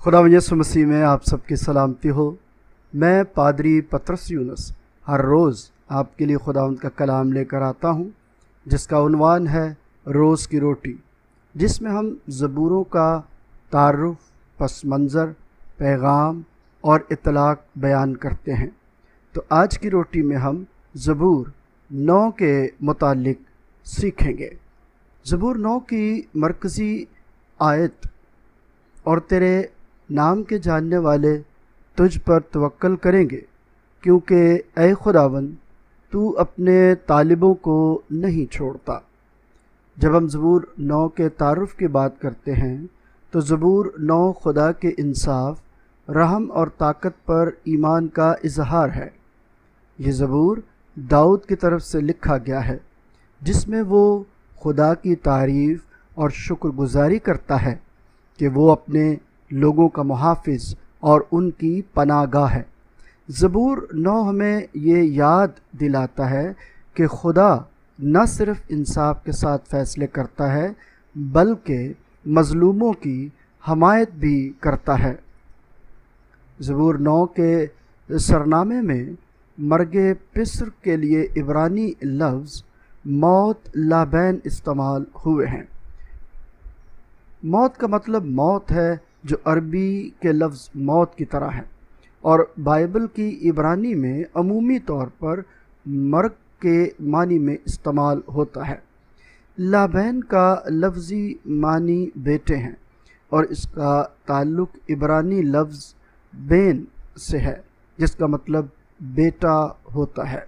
خدا یسوع مسیح میں آپ سب کی سلامتی ہو۔ میں پادری پطرس یونس ہر روز آپ کے لیے خداوند کا کلام لے کر آتا ہوں، جس کا عنوان ہے روز کی روٹی، جس میں ہم زبوروں کا تعارف، پس منظر، پیغام اور اطلاق بیان کرتے ہیں۔ تو آج کی روٹی میں ہم زبور 9 کے متعلق سیکھیں گے۔ زبور 9 کی مرکزی آیت: اور تیرے نام کے جاننے والے تجھ پر توکل کریں گے، کیونکہ اے خداوند تو اپنے طالبوں کو نہیں چھوڑتا۔ جب ہم زبور 9 کے تعارف کی بات کرتے ہیں تو زبور 9 خدا کے انصاف، رحم اور طاقت پر ایمان کا اظہار ہے۔ یہ زبور داؤد کی طرف سے لکھا گیا ہے، جس میں وہ خدا کی تعریف اور شکر گزاری کرتا ہے کہ وہ اپنے لوگوں کا محافظ اور ان کی پناہ گاہ ہے۔ زبور 9 ہمیں یہ یاد دلاتا ہے کہ خدا نہ صرف انصاف کے ساتھ فیصلے کرتا ہے، بلکہ مظلوموں کی حمایت بھی کرتا ہے۔ زبور 9 کے سرنامے میں مرگ پسر کے لیے عبرانی لفظ موت لابین استعمال ہوئے ہیں۔ موت کا مطلب موت ہے، جو عربی کے لفظ موت کی طرح ہے، اور بائبل کی عبرانی میں عمومی طور پر مرگ کے معنی میں استعمال ہوتا ہے۔ لابین کا لفظی معنی بیٹے ہیں، اور اس کا تعلق عبرانی لفظ بین سے ہے، جس کا مطلب بیٹا ہوتا ہے۔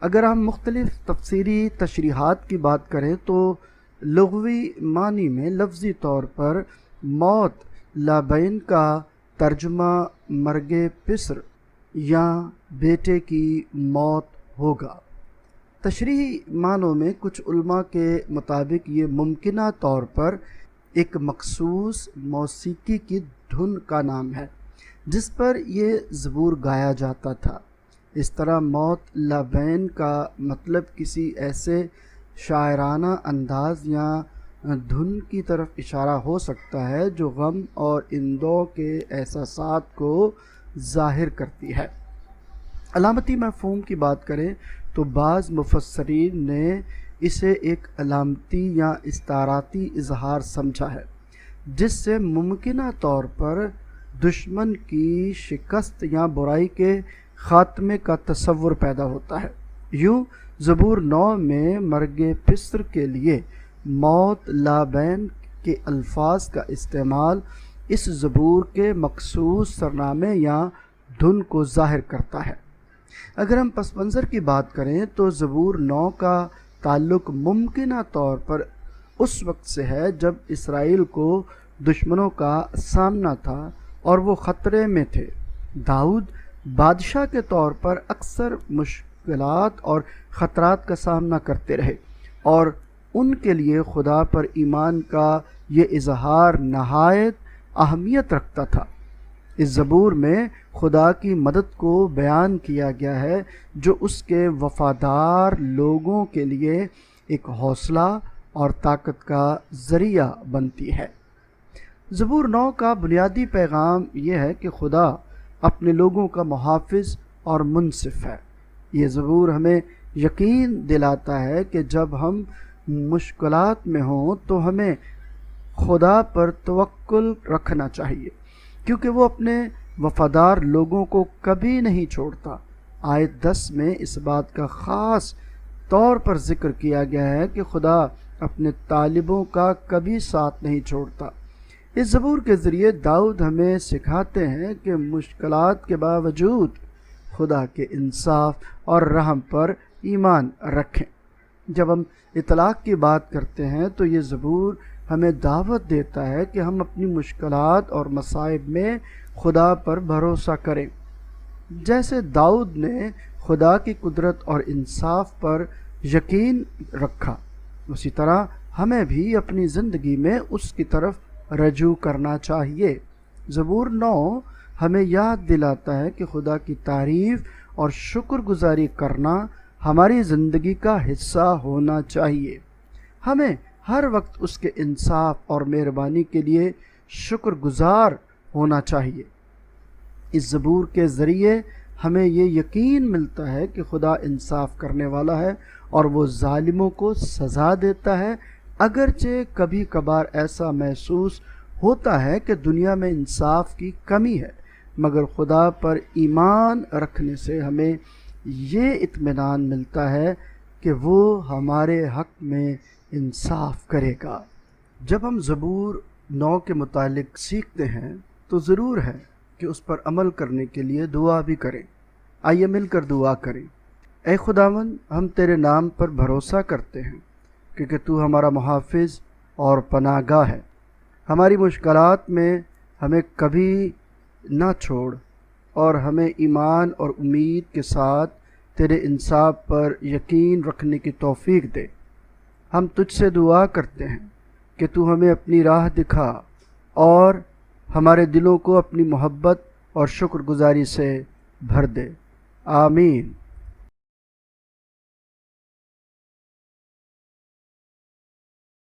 اگر ہم مختلف تفسیری تشریحات کی بات کریں تو لغوی معنی میں لفظی طور پر موت لابین کا ترجمہ مرگ پسر یا بیٹے کی موت ہوگا۔ تشریحی معنوں میں کچھ علماء کے مطابق یہ ممکنہ طور پر ایک مخصوص موسیقی کی دھن کا نام ہے جس پر یہ زبور گایا جاتا تھا۔ اس طرح موت لابین کا مطلب کسی ایسے شاعرانہ انداز یا دھن کی طرف اشارہ ہو سکتا ہے جو غم اور اندوہ کے احساسات کو ظاہر کرتی ہے۔ علامتی مفہوم کی بات کریں تو بعض مفسرین نے اسے ایک علامتی یا استعاراتی اظہار سمجھا ہے، جس سے ممکنہ طور پر دشمن کی شکست یا برائی کے خاتمے کا تصور پیدا ہوتا ہے۔ یوں زبور 9 میں مرگ پسر کے لیے موت لابین کے الفاظ کا استعمال اس زبور کے مخصوص سرنامے یا دھن کو ظاہر کرتا ہے۔ اگر ہم پس منظر کی بات کریں تو زبور 9 کا تعلق ممکنہ طور پر اس وقت سے ہے جب اسرائیل کو دشمنوں کا سامنا تھا اور وہ خطرے میں تھے۔ داؤد بادشاہ کے طور پر اکثر مشکلات اور خطرات کا سامنا کرتے رہے، اور ان کے لیے خدا پر ایمان کا یہ اظہار نہایت اہمیت رکھتا تھا۔ اس زبور میں خدا کی مدد کو بیان کیا گیا ہے، جو اس کے وفادار لوگوں کے لیے ایک حوصلہ اور طاقت کا ذریعہ بنتی ہے۔ زبور 9 کا بنیادی پیغام یہ ہے کہ خدا اپنے لوگوں کا محافظ اور منصف ہے۔ یہ زبور ہمیں یقین دلاتا ہے کہ جب ہم مشکلات میں ہوں تو ہمیں خدا پر توکل رکھنا چاہیے، کیونکہ وہ اپنے وفادار لوگوں کو کبھی نہیں چھوڑتا۔ آیت 10 میں اس بات کا خاص طور پر ذکر کیا گیا ہے کہ خدا اپنے طالبوں کا کبھی ساتھ نہیں چھوڑتا۔ اس زبور کے ذریعے داؤد ہمیں سکھاتے ہیں کہ مشکلات کے باوجود خدا کے انصاف اور رحم پر ایمان رکھیں۔ جب ہم اطلاق کی بات کرتے ہیں تو یہ زبور ہمیں دعوت دیتا ہے کہ ہم اپنی مشکلات اور مصائب میں خدا پر بھروسہ کریں۔ جیسے داؤد نے خدا کی قدرت اور انصاف پر یقین رکھا، اسی طرح ہمیں بھی اپنی زندگی میں اس کی طرف رجوع کرنا چاہیے۔ زبور 9 ہمیں یاد دلاتا ہے کہ خدا کی تعریف اور شکر گزاری کرنا ہماری زندگی کا حصہ ہونا چاہیے۔ ہمیں ہر وقت اس کے انصاف اور مہربانی کے لیے شکر گزار ہونا چاہیے۔ اس زبور کے ذریعے ہمیں یہ یقین ملتا ہے کہ خدا انصاف کرنے والا ہے اور وہ ظالموں کو سزا دیتا ہے، اگرچہ کبھی کبھار ایسا محسوس ہوتا ہے کہ دنیا میں انصاف کی کمی ہے، مگر خدا پر ایمان رکھنے سے ہمیں یہ اطمینان ملتا ہے کہ وہ ہمارے حق میں انصاف کرے گا۔ جب ہم زبور 9 کے متعلق سیکھتے ہیں تو ضرور ہے کہ اس پر عمل کرنے کے لیے دعا بھی کریں۔ آئیے مل کر دعا کریں۔ اے خداوند، ہم تیرے نام پر بھروسہ کرتے ہیں کیونکہ تو ہمارا محافظ اور پناہ گاہ ہے۔ ہماری مشکلات میں ہمیں کبھی نہ چھوڑ اور ہمیں ایمان اور امید کے ساتھ تیرے انصاف پر یقین رکھنے کی توفیق دے۔ ہم تجھ سے دعا کرتے ہیں کہ تو ہمیں اپنی راہ دکھا اور ہمارے دلوں کو اپنی محبت اور شکر گزاری سے بھر دے۔ آمین۔